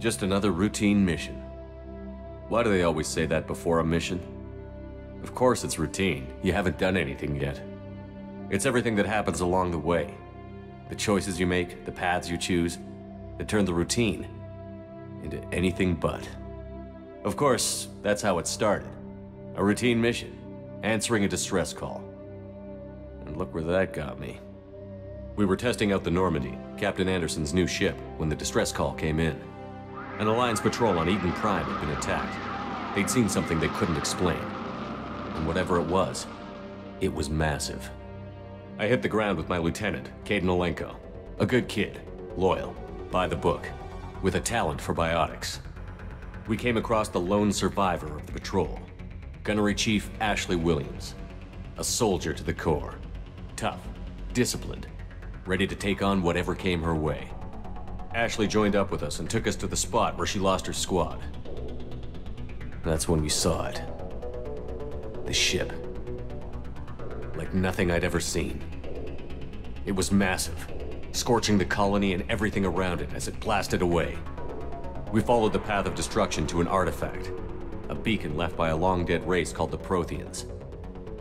Just another routine mission. Why do they always say that before a mission? Of course it's routine. You haven't done anything yet. It's everything that happens along the way. The choices you make, the paths you choose, that turn the routine into anything but. Of course, that's how it started. A routine mission, answering a distress call. And look where that got me. We were testing out the Normandy, Captain Anderson's new ship, when the distress call came in. An Alliance patrol on Eden Prime had been attacked. They'd seen something they couldn't explain. And whatever it was massive. I hit the ground with my lieutenant, Caden Olenko. A good kid, loyal, by the book, with a talent for biotics. We came across the lone survivor of the patrol, Gunnery Chief Ashley Williams. A soldier to the core. Tough, disciplined, ready to take on whatever came her way. Ashley joined up with us and took us to the spot where she lost her squad. That's when we saw it. The ship. Like nothing I'd ever seen. It was massive, scorching the colony and everything around it as it blasted away. We followed the path of destruction to an artifact, a beacon left by a long-dead race called the Protheans.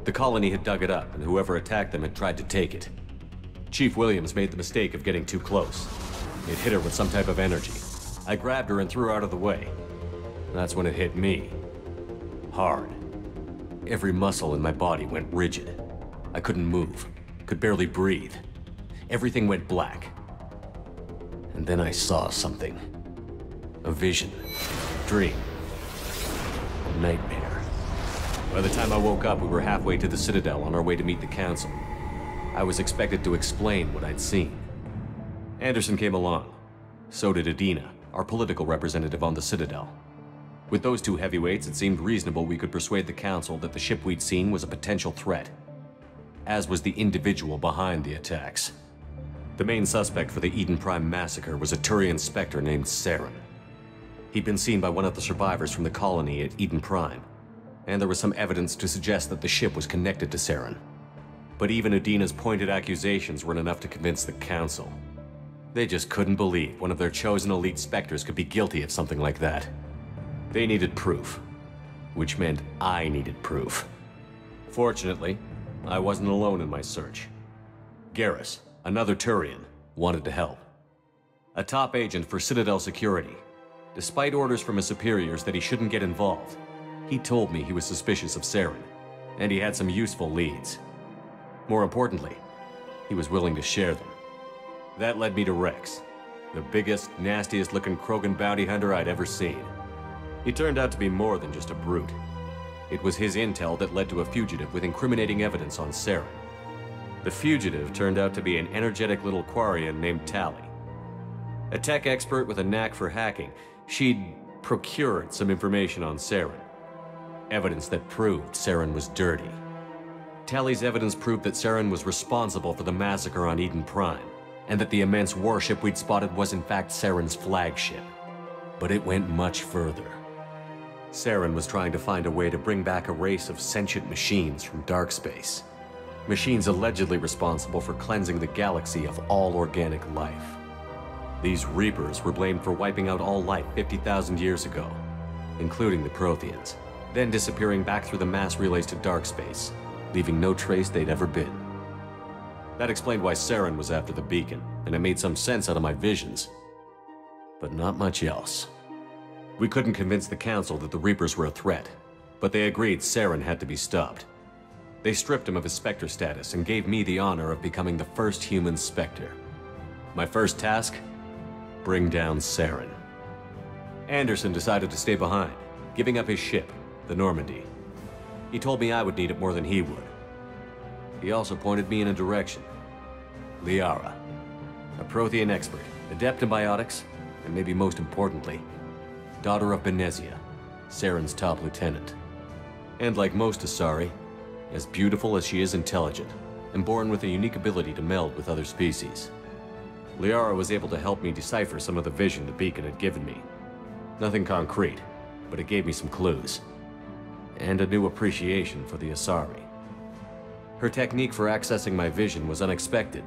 The colony had dug it up, and whoever attacked them had tried to take it. Chief Williams made the mistake of getting too close. It hit her with some type of energy. I grabbed her and threw her out of the way. That's when it hit me. Hard. Every muscle in my body went rigid. I couldn't move, could barely breathe. Everything went black. And then I saw something. A vision. Dream. A nightmare. By the time I woke up, we were halfway to the Citadel on our way to meet the Council. I was expected to explain what I'd seen. Anderson came along. So did Adina, our political representative on the Citadel. With those two heavyweights, it seemed reasonable we could persuade the Council that the ship we'd seen was a potential threat, as was the individual behind the attacks. The main suspect for the Eden Prime massacre was a Turian Spectre named Saren. He'd been seen by one of the survivors from the colony at Eden Prime, and there was some evidence to suggest that the ship was connected to Saren. But even Adina's pointed accusations weren't enough to convince the Council. They just couldn't believe one of their chosen elite Spectres could be guilty of something like that. They needed proof, which meant I needed proof. Fortunately, I wasn't alone in my search. Garrus, another Turian, wanted to help. A top agent for Citadel Security. Despite orders from his superiors that he shouldn't get involved, he told me he was suspicious of Saren, and he had some useful leads. More importantly, he was willing to share them. That led me to Rex, the biggest, nastiest-looking Krogan bounty hunter I'd ever seen. He turned out to be more than just a brute. It was his intel that led to a fugitive with incriminating evidence on Saren. The fugitive turned out to be an energetic little Quarian named Tali. A tech expert with a knack for hacking, she'd procured some information on Saren. Evidence that proved Saren was dirty. Tali's evidence proved that Saren was responsible for the massacre on Eden Prime, and that the immense warship we'd spotted was in fact Saren's flagship. But it went much further. Saren was trying to find a way to bring back a race of sentient machines from dark space. Machines allegedly responsible for cleansing the galaxy of all organic life. These Reapers were blamed for wiping out all life 50,000 years ago, including the Protheans, then disappearing back through the mass relays to dark space, leaving no trace they'd ever been. That explained why Saren was after the beacon, and it made some sense out of my visions. But not much else. We couldn't convince the Council that the Reapers were a threat, but they agreed Saren had to be stopped. They stripped him of his Spectre status and gave me the honor of becoming the first human Spectre. My first task? Bring down Saren. Anderson decided to stay behind, giving up his ship, the Normandy. He told me I would need it more than he would. He also pointed me in a direction. Liara, a Prothean expert, adept in biotics, and maybe most importantly, daughter of Benezia, Saren's top lieutenant. And like most Asari, as beautiful as she is intelligent, and born with a unique ability to meld with other species. Liara was able to help me decipher some of the vision the beacon had given me. Nothing concrete, but it gave me some clues. And a new appreciation for the Asari. Her technique for accessing my vision was unexpected,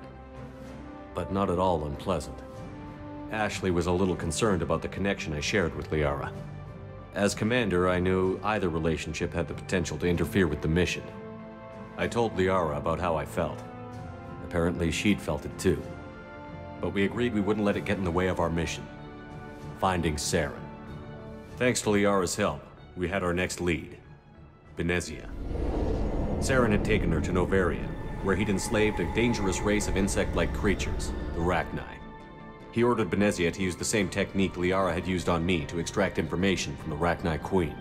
but not at all unpleasant. Ashley was a little concerned about the connection I shared with Liara. As commander, I knew either relationship had the potential to interfere with the mission. I told Liara about how I felt. Apparently, she'd felt it too. But we agreed we wouldn't let it get in the way of our mission. Finding Saren. Thanks to Liara's help, we had our next lead. Benezia. Saren had taken her to Novaria, where he'd enslaved a dangerous race of insect-like creatures, the Rachni. He ordered Benezia to use the same technique Liara had used on me to extract information from the Rachni Queen.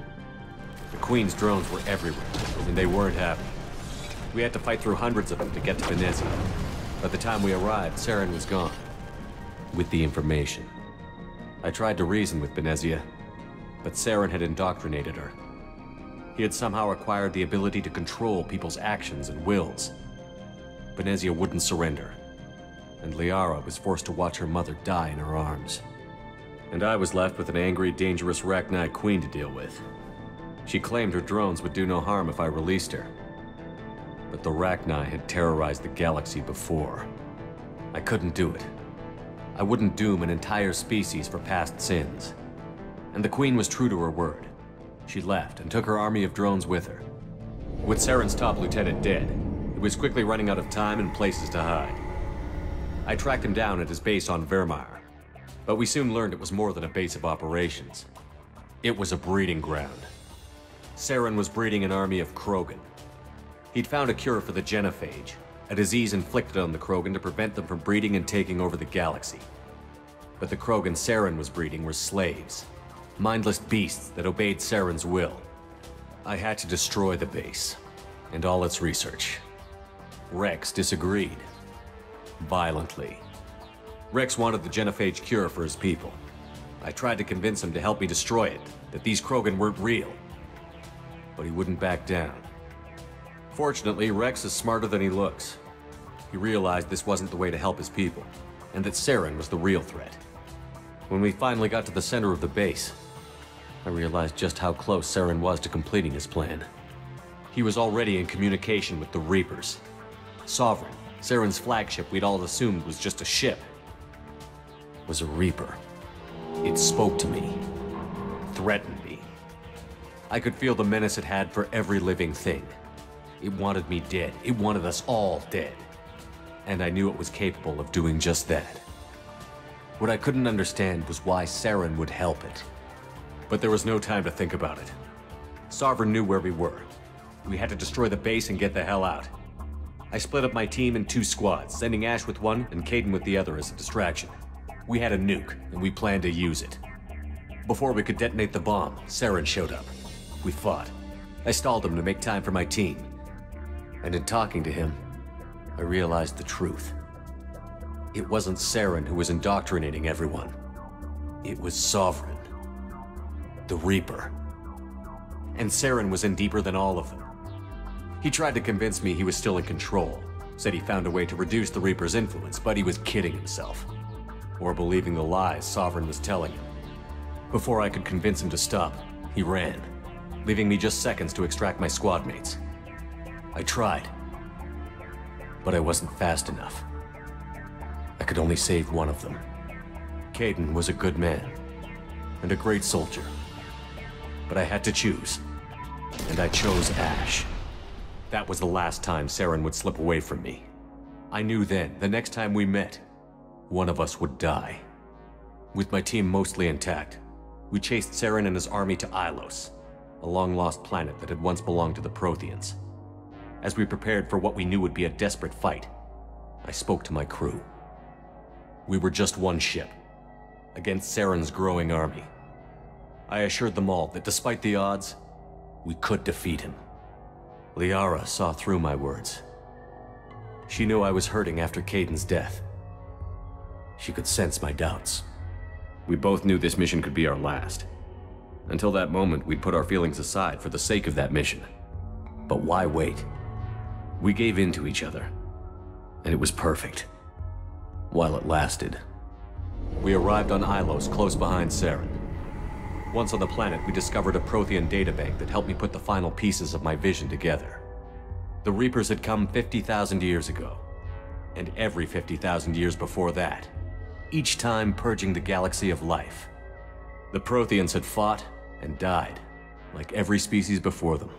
The Queen's drones were everywhere, and they weren't happy. We had to fight through hundreds of them to get to Benezia. By the time we arrived, Saren was gone. With the information. I tried to reason with Benezia, but Saren had indoctrinated her. He had somehow acquired the ability to control people's actions and wills. Benezia wouldn't surrender, and Liara was forced to watch her mother die in her arms. And I was left with an angry, dangerous Rachni Queen to deal with. She claimed her drones would do no harm if I released her. But the Rachni had terrorized the galaxy before. I couldn't do it. I wouldn't doom an entire species for past sins. And the Queen was true to her word. She left and took her army of drones with her. With Saren's top lieutenant dead, it was quickly running out of time and places to hide. I tracked him down at his base on Vermeer, but we soon learned it was more than a base of operations. It was a breeding ground. Saren was breeding an army of Krogan. He'd found a cure for the genophage, a disease inflicted on the Krogan to prevent them from breeding and taking over the galaxy. But the Krogan Saren was breeding were slaves, mindless beasts that obeyed Saren's will. I had to destroy the base, and all its research. Rex disagreed. Violently. Rex wanted the genophage cure for his people. I tried to convince him to help me destroy it, that these Krogan weren't real. But he wouldn't back down. Fortunately, Rex is smarter than he looks. He realized this wasn't the way to help his people, and that Saren was the real threat. When we finally got to the center of the base, I realized just how close Saren was to completing his plan. He was already in communication with the Reapers. Sovereign, Saren's flagship we'd all assumed was just a ship, was a Reaper. It spoke to me, threatened me. I could feel the menace it had for every living thing. It wanted me dead. It wanted us all dead. And I knew it was capable of doing just that. What I couldn't understand was why Saren would help it. But there was no time to think about it. Sovereign knew where we were. We had to destroy the base and get the hell out. I split up my team in 2 squads, sending Ash with one and Kaidan with the other as a distraction. We had a nuke, and we planned to use it. Before we could detonate the bomb, Saren showed up. We fought. I stalled him to make time for my team. And in talking to him, I realized the truth. It wasn't Saren who was indoctrinating everyone. It was Sovereign. The Reaper. And Saren was in deeper than all of them. He tried to convince me he was still in control. Said he found a way to reduce the Reaper's influence, but he was kidding himself. Or believing the lies Sovereign was telling him. Before I could convince him to stop, he ran, leaving me just seconds to extract my squad mates. I tried, but I wasn't fast enough. I could only save one of them. Kaidan was a good man, and a great soldier. But I had to choose, and I chose Ash. That was the last time Saren would slip away from me. I knew then, the next time we met, one of us would die. With my team mostly intact, we chased Saren and his army to Ilos, a long-lost planet that had once belonged to the Protheans. As we prepared for what we knew would be a desperate fight, I spoke to my crew. We were just one ship, against Saren's growing army. I assured them all that despite the odds, we could defeat him. Liara saw through my words. She knew I was hurting after Kaidan's death. She could sense my doubts. We both knew this mission could be our last. Until that moment, we'd put our feelings aside for the sake of that mission. But why wait? We gave in to each other, and it was perfect. While it lasted. We arrived on Ilos, close behind Saren. Once on the planet, we discovered a Prothean databank that helped me put the final pieces of my vision together. The Reapers had come 50,000 years ago, and every 50,000 years before that. each time purging the galaxy of life. The Protheans had fought and died, like every species before them.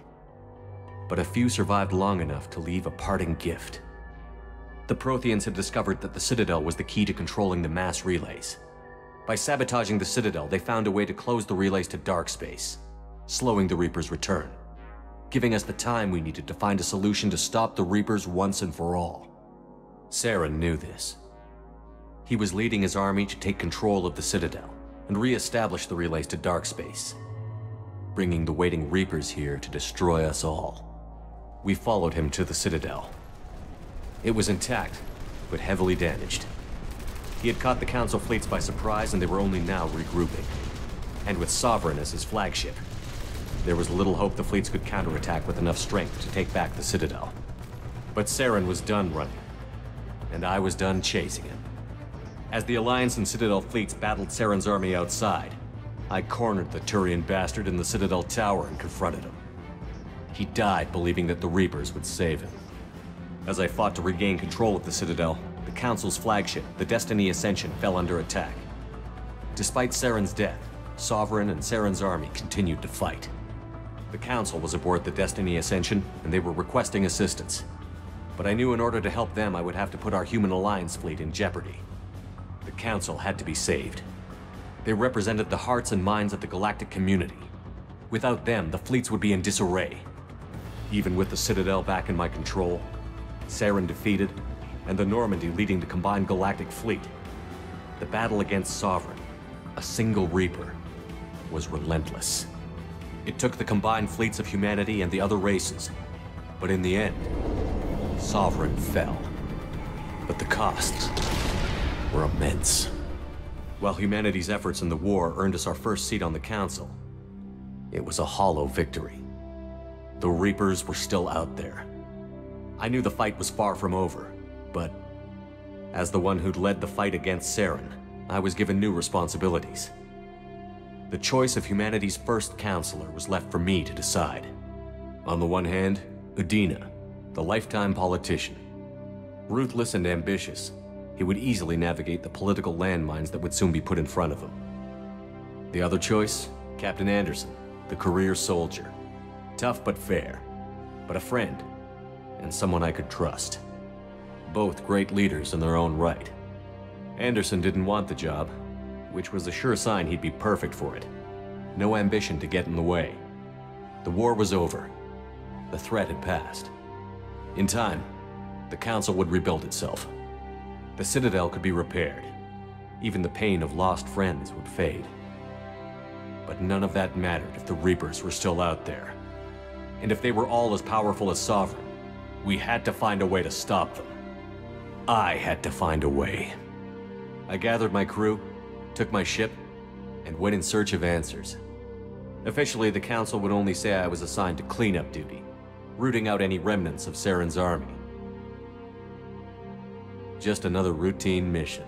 But a few survived long enough to leave a parting gift. The Protheans had discovered that the Citadel was the key to controlling the mass relays. By sabotaging the Citadel, they found a way to close the relays to dark space, slowing the Reapers' return, giving us the time we needed to find a solution to stop the Reapers once and for all. Saren knew this. He was leading his army to take control of the Citadel and re-establish the relays to dark space, bringing the waiting Reapers here to destroy us all. We followed him to the Citadel. It was intact, but heavily damaged. He had caught the Council fleets by surprise, and they were only now regrouping. And with Sovereign as his flagship, there was little hope the fleets could counterattack with enough strength to take back the Citadel. But Saren was done running, and I was done chasing him. As the Alliance and Citadel fleets battled Saren's army outside, I cornered the Turian bastard in the Citadel tower and confronted him. He died believing that the Reapers would save him. As I fought to regain control of the Citadel, the Council's flagship, the Destiny Ascension, fell under attack. Despite Saren's death, Sovereign and Saren's army continued to fight. The Council was aboard the Destiny Ascension, and they were requesting assistance. But I knew in order to help them, I would have to put our Human Alliance fleet in jeopardy. The Council had to be saved. They represented the hearts and minds of the galactic community. Without them, the fleets would be in disarray. Even with the Citadel back in my control, Saren defeated, and the Normandy leading the combined galactic fleet, the battle against Sovereign, a single Reaper, was relentless. It took the combined fleets of humanity and the other races, but in the end, Sovereign fell. But the costs were immense. While humanity's efforts in the war earned us our first seat on the Council, it was a hollow victory. The Reapers were still out there. I knew the fight was far from over, but as the one who'd led the fight against Saren, I was given new responsibilities. The choice of humanity's first counselor was left for me to decide. On the one hand, Udina, the lifetime politician. Ruthless and ambitious, he would easily navigate the political landmines that would soon be put in front of him. The other choice, Captain Anderson, the career soldier. Tough but fair, but a friend, and someone I could trust. Both great leaders in their own right. Anderson didn't want the job, which was a sure sign he'd be perfect for it. No ambition to get in the way. The war was over. The threat had passed. In time, the Council would rebuild itself. The Citadel could be repaired. Even the pain of lost friends would fade. But none of that mattered if the Reapers were still out there. And if they were all as powerful as Sovereign, we had to find a way to stop them. I had to find a way. I gathered my crew, took my ship, and went in search of answers. Officially, the Council would only say I was assigned to cleanup duty, rooting out any remnants of Saren's army. Just another routine mission.